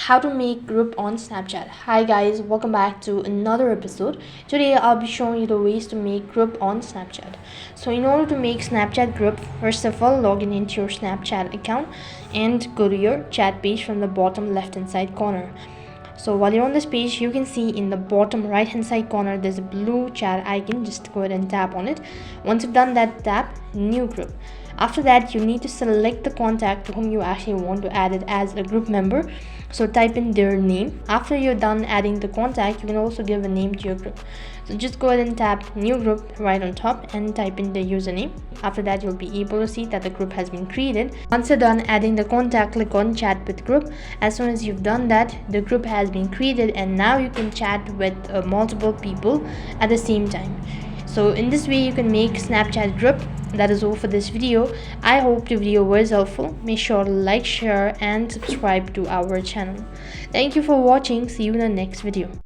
how to make group on Snapchat. Hi guys, welcome back to another episode. Today I'll be showing you the ways to make group on Snapchat. So in order to make Snapchat group, first of all log in into your Snapchat account and go to your chat page from the bottom left hand side corner. So while you're on this page, you can see in the bottom right hand side corner there's a blue chat icon. Just go ahead and tap on it. Once you've done that, tap new group. After that, you need to select the contact to whom you actually want to add it as a group member. So type in their name. After you're done adding the contact, you can also give a name to your group. So just go ahead and tap new group right on top and type in the username. After that, you'll be able to see that the group has been created. Once you're done adding the contact, click on chat with group. As soon as you've done that, the group has been created and now you can chat with multiple people at the same time. So in this way you can make Snapchat group. That is all for this video. I hope the video was helpful. Make sure to like, share and subscribe to our channel. Thank you for watching. See you in the next video.